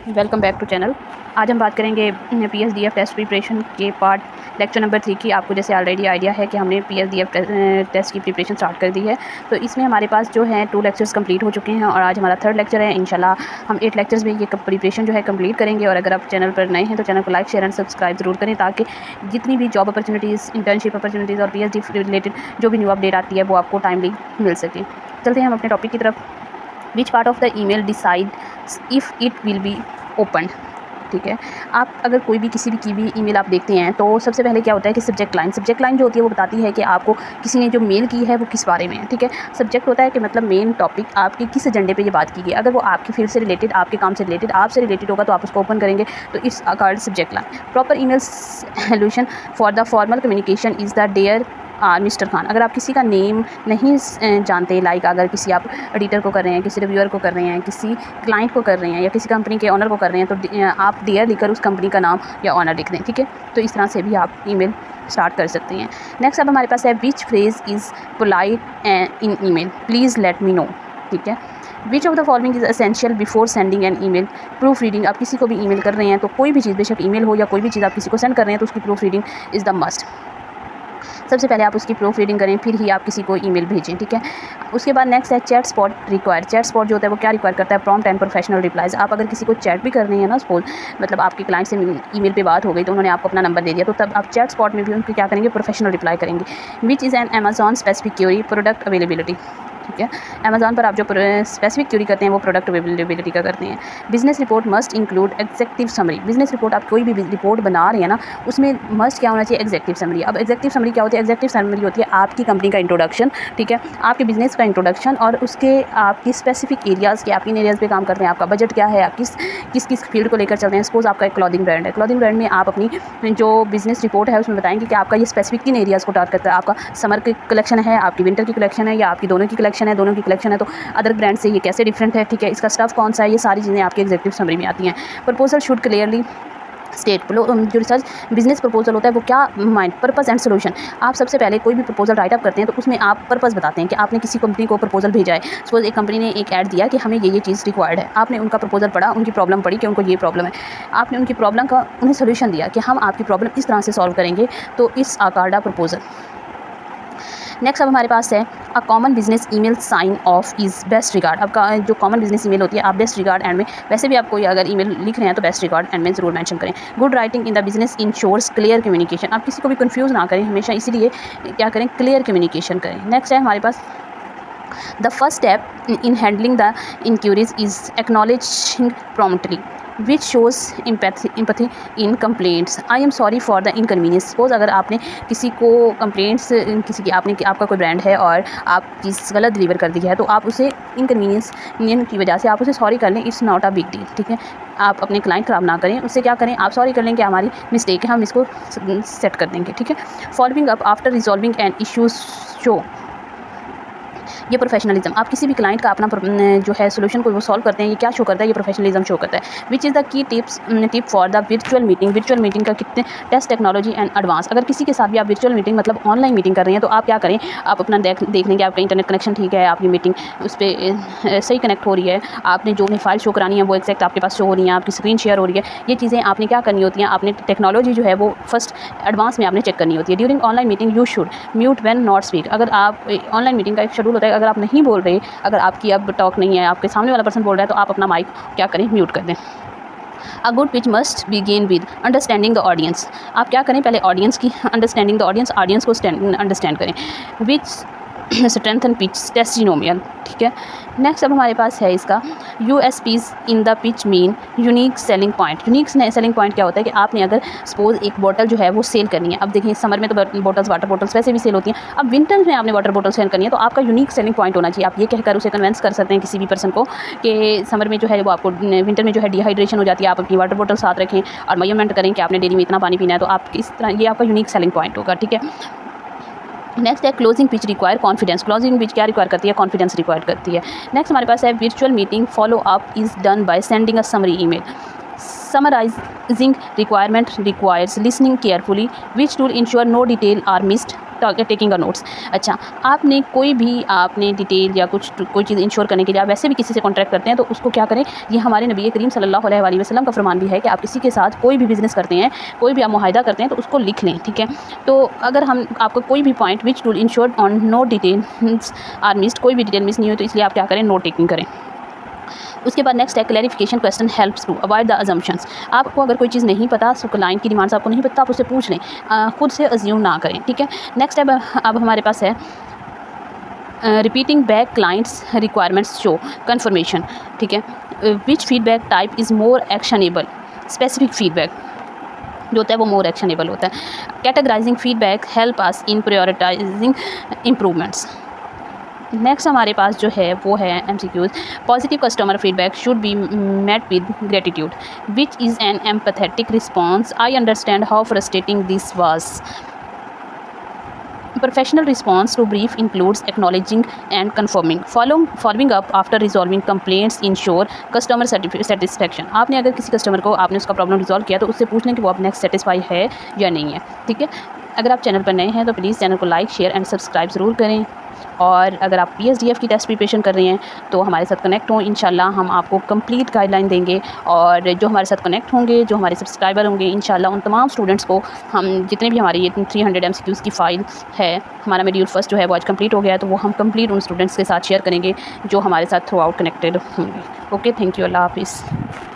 Welcome back to channel. आज हम बात करेंगे पीएसडीएफ टेस्ट प्रिपरेशन के पार्ट लेक्चर नंबर 3 की। आपको जैसे ऑलरेडी आइडिया है कि हमने पीएसडीएफ टेस्ट की प्रिपरेशन स्टार्ट कर दी है, तो इसमें हमारे पास जो है 2 लेक्चर्स कंप्लीट हो चुके हैं और आज हमारा 3rd लेक्चर है। इंशाल्लाह हम 8 लेक्चर्स में ये प्रिपरेशन जो है कंप्लीट करेंगे। और अगर आप चैनल पर नए हैं तो चैनल को लाइक, शेयर एंड सब्सक्राइब ज़रूर करें, ताकि जितनी भी जॉब अपॉर्चुनिटीज़, इंटर्नशिप अपॉर्चुनिटीज़ और पीएचडी रिलेटेड जो भी न्यू अपडेट आती है वो आपको टाइमली मिल सके। चलते हैं हम अपने टॉपिक की तरफ। Which part of the email decide if it will be open. ठीक है, आप अगर कोई भी किसी भी की भी ईमेल आप देखते हैं तो सबसे पहले क्या होता है कि सब्जेक्ट लाइन जो होती है वो बताती है कि आपको किसी ने जो मेल की है वो किस बारे में है। ठीक है, सब्जेक्ट होता है कि मतलब मेन टॉपिक आपकी किस एजेंडे पे ये बात की गई है। अगर वो आपकी फील्ड से रिलेटेड, आपके काम से रिलेटेड, आपसे रिलेटेड होगा तो आप उसको ओपन करेंगे, तो it's accord subject line. Proper email solution for the formal communication is the dear mister Khan. अगर आप किसी का नेम नहीं जानते, लाइक अगर किसी आप एडिटर को कर रहे हैं, किसी रिव्यूअर को कर रहे हैं, किसी क्लाइंट को कर रहे हैं या किसी कंपनी के ओनर को कर रहे हैं, तो आप डियर लिखकर उस कंपनी का नाम या ऑनर लिख दें। ठीक है, तो इस तरह से भी आप ईमेल स्टार्ट कर सकते हैं। नेक्स्ट अब हमारे पास है which phrase is polite in email, please let me know. ठीक है, which of the following is essential before sending an email. Proofreading, आप किसी को भी ईमेल कर रहे हैं तो कोई भी चीज़, बेशक ईमेल हो या कोई भी चीज़ आप किसी को सेंड कर रहे हैं, तो उसकी proof reading is the must. सबसे पहले आप उसकी प्रूफ रीडिंग करें, फिर ही आप किसी को ईमेल भेजें। ठीक है, उसके बाद नेक्स्ट है chat spot require. Chat spot जो होता है वो क्या रिक्वायर करता है? Prompt and professional replies. आप अगर किसी को चैट भी कर रहे हैं ना, सपोज मतलब आपके क्लाइंट से ईमेल पे बात हो गई तो उन्होंने आपको अपना नंबर दे दिया, तो तब आप चैट स्पॉट में भी उनको क्या करेंगे? प्रोफेशनल रिप्लाई करेंगे। Which is an Amazon specific query, product availability. ठीक है, अमेजॉन पर आप जो स्पेसिफिक क्यूरी करते हैं वो प्रोडक्ट अवेलेबिलिटी का करते हैं। Business report must include executive summary. Business report, आप कोई भी रिपोर्ट बना रहे हैं ना, उसमें मस्ट क्या होना चाहिए? Executive summary. अब एग्जेक्टिव समरी क्या होती है? एग्जेक्टिव समरी होती है आपकी कंपनी का इंट्रोडक्शन, ठीक है, आपके बिजनेस का इंट्रोडक्शन और उसके आपकी स्पेसिफिक एरियाज़ के, आप किन एरियाज़ पे काम करते हैं, आपका बजट क्या है, आप किस फील्ड को लेकर चल रहे हैं। सपोज आपका एक क्लॉथिंग ब्रांड है, क्लॉथिंग ब्रांड में आप अपनी जो बिजनेस रिपोर्ट है उसमें बताएंगे कि आपका ये स्पेसिफिक किन एरियाज़ को टारगेट करता है। आपका समर की कलेक्शन है, आपकी विंटर की कलेक्शन है, या आपकी दोनों की कलेक्शन है, तो अदर ब्रांड से ये कैसे डिफरेंट है। ठीक है, इसका स्टफ कौन सा है, ये सारी चीज़ें आपके एग्जेक्टिव समरी में आती हैं। प्रपोजल शुड क्लियरली स्टेट, जो रिसर्च बिजनेस प्रपोजल होता है वो क्या माइंड, पर्पस एंड सोल्यूशन। आप सबसे पहले कोई भी प्रपोजल राइटअप करते हैं तो उसमें आप पर्पस बताते हैं कि आपने किसी कंपनी को प्रपोजल भेजा है। सपोज एक कंपनी ने एक ऐड दिया कि हमें ये चीज़ रिक्वायर्ड है, आपने उनका प्रपोजल पढ़ा, उनकी प्रॉब्लम पढ़ी कि उनको ये प्रॉब्लम है, आपने उनकी प्रॉब्लम का उन्हें सोल्यूशन दिया कि हम आपकी प्रॉब्लम इस तरह से सॉल्व करेंगे, तो इस आकार प्रपोजल। नेक्स्ट अब हमारे पास है a common business email sign off is best regard. आपका जो कॉमन बिजनेस ईमेल होती है, आप बेस्ट रिगार्ड एंड में, वैसे भी आप कोई अगर ईमेल लिख रहे हैं तो बेस्ट रिगार्ड एंड में ज़रूर मेंशन करें। Good writing in the business ensures clear communication. आप किसी को भी कंफ्यूज ना करें हमेशा, इसीलिए क्या करें? क्लियर कम्युनिकेशन करें। नेक्स्ट है हमारे पास the first step in handling the inquiries is acknowledging promptly which shows empathy in complaints. I am sorry for the inconvenience. Suppose अगर आपने किसी को कंप्लेंट्स, किसी की आपका कोई ब्रांड है और आप चीज़ गलत डिलीवर कर दी है, तो आप उसे इनकन्वीनियंस की वजह से आप उसे सॉरी कर लें, it's not a big deal. ठीक है, आप अपने क्लाइंट ख़राब ना करें, उससे क्या करें? आप सॉरी कर लें कि हमारी मिस्टेक है, हम इसको सेट कर देंगे। ठीक है, following up after resolving an issues show, ये प्रोफेशनलिज्म। आप किसी भी क्लाइंट का अपना जो है सोल्यूशन को वो सॉल्व करते हैं, ये क्या शो करता है? ये प्रोफेशनलिज्म शो करता है। Which is the key tip for the virtual meeting. Virtual meeting का कितने टेस्ट टेक्नोलॉजी एंड एडवांस। अगर किसी के साथ भी आप वर्चुअल मीटिंग मतलब ऑनलाइन मीटिंग कर रहे हैं तो आप क्या करें? आप अपना देख लें कि आपका इंटरनेट कनेक्शन ठीक है, आपकी मीटिंग उस पर सही कनेक्ट हो रही है, आपने जो भी फाइल शो करानी है वो एक्जैक्ट आपके पास शो हो रही है, आपकी स्क्रीन शेयर हो रही है। ये चीज़ें आपने क्या करनी होती हैं? आपने टेक्नोलॉजी जो है वो फर्स्ट एडवांस में आपने चेक करनी होती है। During online meeting you should mute when not speak. अगर आप ऑनलाइन मीटिंग का एक शेड्यूल होता है, अगर आप नहीं बोल रहे, अगर आपकी अब टॉक नहीं है, आपके सामने वाला पर्सन बोल रहा है, तो आप अपना माइक क्या करें? म्यूट कर दें। A good pitch must begin with understanding the audience. आप क्या करें? पहले ऑडियंस की अंडरस्टैंडिंग द ऑडियंस को अंडरस्टैंड करें। विच स्ट्रेंथन पिच टेस्टिमोनियल। ठीक है, नेक्स्ट अब हमारे पास है इसका USPs in the pitch mean unique selling point. Unique selling point क्या होता है कि आपने अगर सपोज एक बोतल जो है वो सेल करनी है। अब देखिए समर में तो बोटल्स, वाटर बोटल्स वैसे भी सेल होती हैं, अब विंटर में आपने वाटर बोटल सेल करनी है, तो आपका यूनिक सेलिंग पॉइंट होना चाहिए। आप ये कहकर उसे कन्वेंस कर सकते हैं किसी भी पर्सन को कि समर में जो है वो आपको, विंटर में जो है डिहाइड्रेशन हो जाती है, आप अपनी वाटर बोतल साथ रखें और मेजरमेंट करें कि आपने डेली में इतना पानी पीना है, तो आप इस तरह, ये आपका यूनिक सेलिंग पॉइंट होगा। ठीक है, नेक्स्ट है closing pitch require confidence. Closing pitch क्या रिक्वायर करती है? कॉन्फिडेंस रिक्वायर करती है। नेक्स्ट हमारे पास है virtual meeting follow up is done by sending a summary email. Summarising requirement requires listening carefully which to ensure no detail are missed taking a notes. अच्छा, आपने कोई भी आपने डिटेल या कोई चीज़ इंश्योर करने के लिए आप वैसे भी किसी से कॉन्ट्रैक्ट करते हैं तो उसको क्या करें, ये हमारे नबी करीम सल्लल्लाहु अलैहि वसल्लम का फरमान भी है कि आप किसी के साथ कोई भी बिज़नेस करते हैं, कोई भी आप मुआहिदा करते हैं तो उसको लिख लें, ठीक है। तो अगर हम आपको कोई भी point which to ensure on no details are missed, कोई भी डिटेल मिस नहीं हो तो इसलिए आप क्या करें, नोट टेकिंग करें। उसके बाद नेक्स्ट है clarification question helps to avoid the assumptions. आपको अगर कोई चीज़ नहीं पता, क्लाइंट की डिमांड्स आपको नहीं पता, आप उससे पूछ लें, खुद से अज्यूम ना करें, ठीक है। नेक्स्ट अब हमारे पास है repeating back clients requirements show confirmation, ठीक है। Which feedback type is more actionable, specific feedback जो होता है वो मोर एक्शनेबल होता है। Categorising feedback help us in prioritising improvements. Next हमारे पास जो है वो है MCQs। Positive customer feedback should be met with gratitude which is an empathetic response, I understand how frustrating this was. Professional response to brief includes acknowledging and confirming. Following up after resolving complaints ensure customer satisfaction. आपने अगर किसी customer को आपने उसका problem resolve किया तो उससे पूछ लें कि वो अब नेक्स्ट सेटिस्फाई है या नहीं है, ठीक है। अगर आप चैनल पर नए हैं तो प्लीज़ चैनल को लाइक शेयर एंड सब्सक्राइब ज़रूर करें। और अगर आप PSDF की टेस्ट प्रिपरेशन कर रहे हैं तो हमारे साथ कनेक्ट हों, इंशाल्लाह हम आपको कंप्लीट गाइडलाइन देंगे। और जो हमारे साथ कनेक्ट होंगे, जो हमारे सब्सक्राइबर होंगे, इंशाल्लाह उन तमाम स्टूडेंट्स को हम जितने भी हमारी ये 300 MCQs की फ़ाइल है, हमारा मॉड्यूल फर्स्ट जो है वो आज कंप्लीट हो गया है, तो वो हम कंप्लीट उन स्टूडेंट्स के साथ शेयर करेंगे जो हमारे साथ थ्रू आउट कनेक्टेड होंगे। ओके, थैंक यू, अल्लाह हाफ़िज़।